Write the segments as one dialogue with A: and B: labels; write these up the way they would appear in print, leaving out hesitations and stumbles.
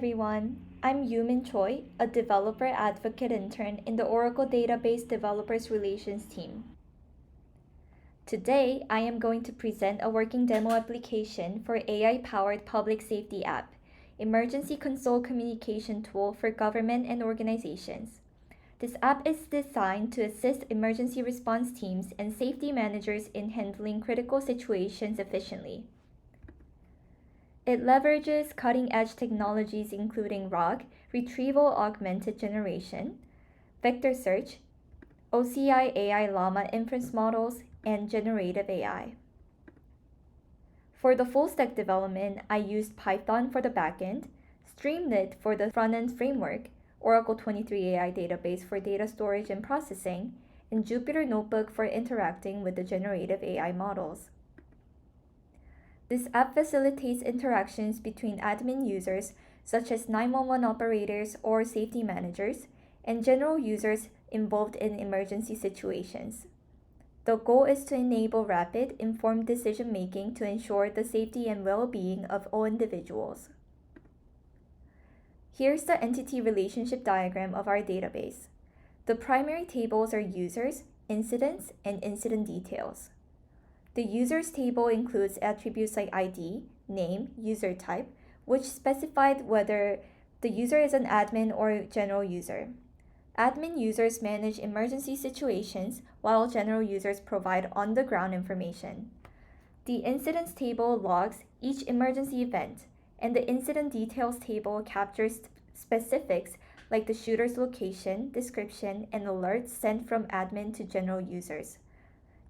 A: everyone. I'm Yoomin Choi, a developer advocate intern in the Oracle Database Developers Relations team. Today, I am going to present a working demo application for AI-powered public safety app, emergency console communication tool for government and organizations. This app is designed to assist emergency response teams and safety managers in handling critical situations efficiently. It leverages cutting-edge technologies including RAG, Retrieval-Augmented Generation, vector search, OCI AI Llama inference models, and Generative AI. For the full-stack development, I used Python for the backend, Streamlit for the front-end framework, Oracle 23 AI database for data storage and processing, and Jupyter Notebook for interacting with the generative AI models. This app facilitates interactions between admin users, such as 911 operators or safety managers, and general users involved in emergency situations. The goal is to enable rapid, informed decision-making to ensure the safety and well-being of all individuals. Here's the entity relationship diagram of our database. The primary tables are users, incidents, and incident details. The users table includes attributes like ID, name, user type, which specified whether the user is an admin or a general user. Admin users manage emergency situations, while general users provide on-the-ground information. The incidents table logs each emergency event, and the incident details table captures specifics like the shooter's location, description, and alerts sent from admin to general users.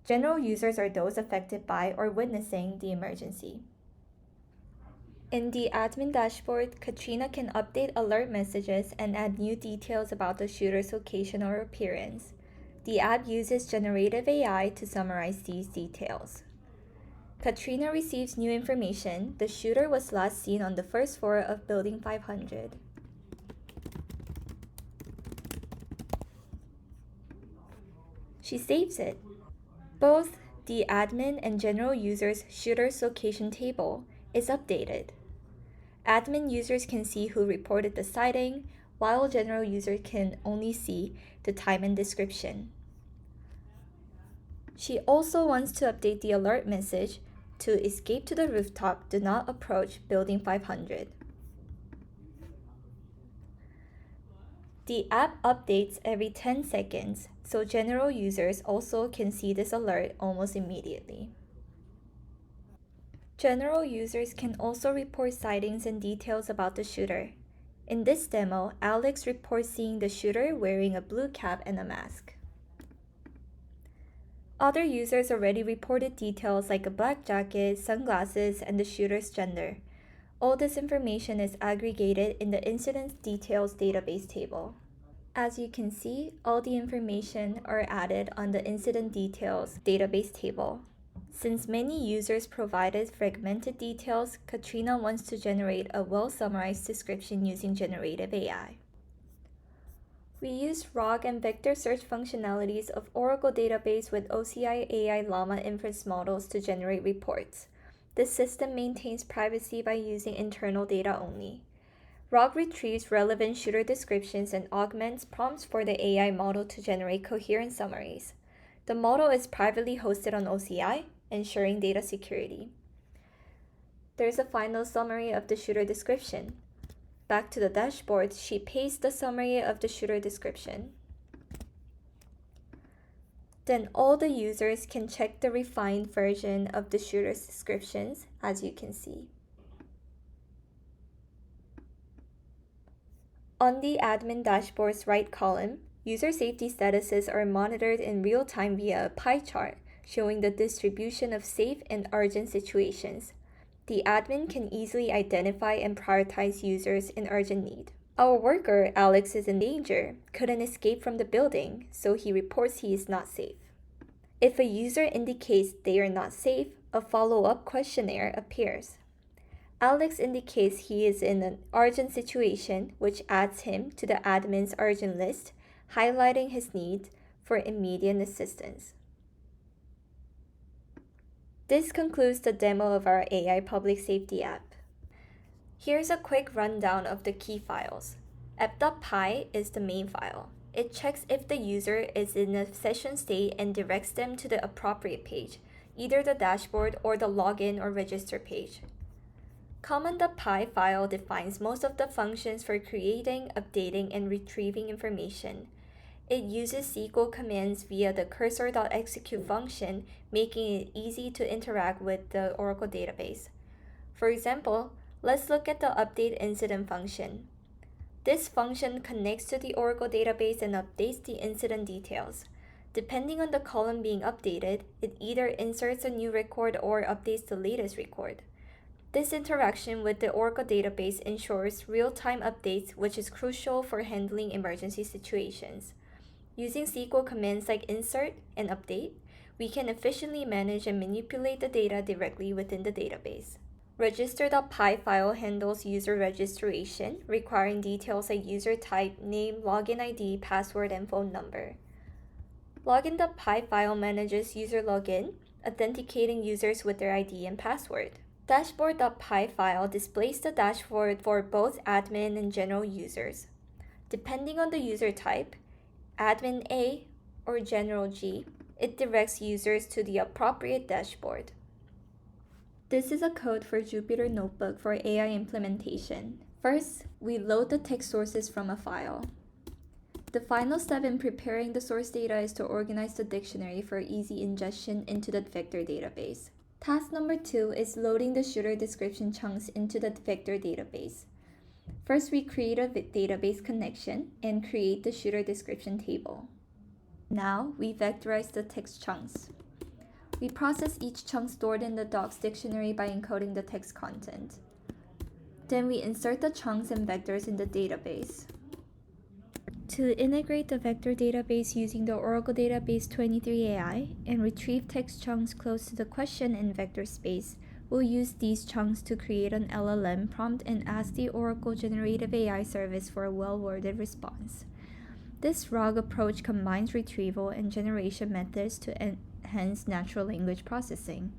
A: General users are those affected by or witnessing the emergency. In the admin dashboard, Katrina can update alert messages and add new details about the shooter's location or appearance. The app uses generative AI to summarize these details. Katrina receives new information. The shooter was last seen on the first floor of Building 500. She saves it. Both the admin and general users' shooter's location table is updated. Admin users can see who reported the sighting, while general users can only see the time and description. She also wants to update the alert message to escape to the rooftop, do not approach Building 500. The app updates every 10 seconds, so general users also can see this alert almost immediately. General users can also report sightings and details about the shooter. In this demo, Alex reports seeing the shooter wearing a blue cap and a mask. Other users already reported details like a black jacket, sunglasses, and the shooter's gender. All this information is aggregated in the incident details database table. As you can see, all the information are added on the incident details database table. Since many users provided fragmented details, Katrina wants to generate a well-summarized description using generative AI. We use RAG and vector search functionalities of Oracle database with OCI AI Llama inference models to generate reports. This system maintains privacy by using internal data only. RAG retrieves relevant shooter descriptions and augments prompts for the AI model to generate coherent summaries. The model is privately hosted on OCI, ensuring data security. There's a final summary of the shooter description. Back to the dashboard, she pastes the summary of the shooter description. Then all the users can check the refined version of the shooter's descriptions, as you can see. On the admin dashboard's right column, user safety statuses are monitored in real time via a pie chart, showing the distribution of safe and urgent situations. The admin can easily identify and prioritize users in urgent need. Our worker, Alex, is in danger, couldn't escape from the building, so he reports he is not safe. If a user indicates they are not safe, a follow-up questionnaire appears. Alex indicates he is in an urgent situation, which adds him to the admin's urgent list, highlighting his need for immediate assistance. This concludes the demo of our AI public safety app. Here's a quick rundown of the key files. app.py is the main file. It checks if the user is in a session state and directs them to the appropriate page, either the dashboard or the login or register page. Common.py file defines most of the functions for creating, updating, and retrieving information. It uses SQL commands via the cursor.execute function, making it easy to interact with the Oracle database. For example, let's look at the update incident function. This function connects to the Oracle database and updates the incident details. Depending on the column being updated, it either inserts a new record or updates the latest record. This interaction with the Oracle database ensures real-time updates, which is crucial for handling emergency situations. Using SQL commands like insert and update, we can efficiently manage and manipulate the data directly within the database. Register.py file handles user registration, requiring details like user type, name, login ID, password, and phone number. Login.py file manages user login, authenticating users with their ID and password. Dashboard.py file displays the dashboard for both admin and general users. Depending on the user type, admin A or general G, it directs users to the appropriate dashboard. This is a code for Jupyter Notebook for AI implementation. First, we load the text sources from a file. The final step in preparing the source data is to organize the dictionary for easy ingestion into the vector database. Task number 2 is loading the shooter description chunks into the vector database. First, we create a database connection and create the shooter description table. Now, we vectorize the text chunks. We process each chunk stored in the docs dictionary by encoding the text content. Then we insert the chunks and vectors in the database. To integrate the vector database using the Oracle Database 23 AI and retrieve text chunks close to the question in vector space, we'll use these chunks to create an LLM prompt and ask the Oracle Generative AI service for a well-worded response. This RAG approach combines retrieval and generation methods to enhance natural language processing.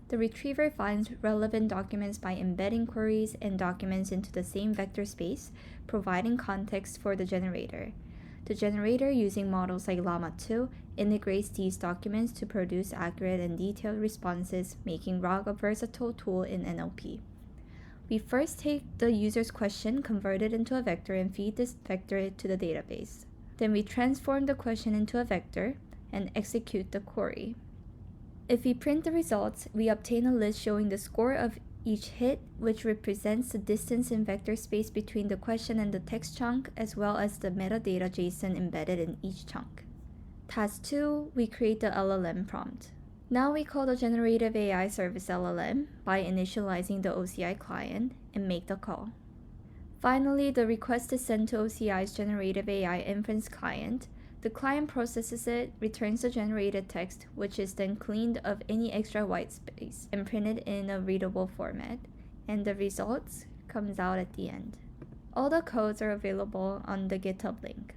A: The retriever finds relevant documents by embedding queries and documents into the same vector space, providing context for the generator. The generator, using models like Llama 2, integrates these documents to produce accurate and detailed responses, making RAG a versatile tool in NLP. We first take the user's question, convert it into a vector, and feed this vector to the database. Then we transform the question into a vector and execute the query. If we print the results, we obtain a list showing the score of each hit, which represents the distance in vector space between the question and the text chunk, as well as the metadata JSON embedded in each chunk. Task 2, we create the LLM prompt. Now we call the Generative AI service LLM by initializing the OCI client and make the call. Finally, the request is sent to OCI's Generative AI inference client. The client processes it, returns the generated text, which is then cleaned of any extra white space and printed in a readable format, and the results comes out at the end. All the codes are available on the GitHub link.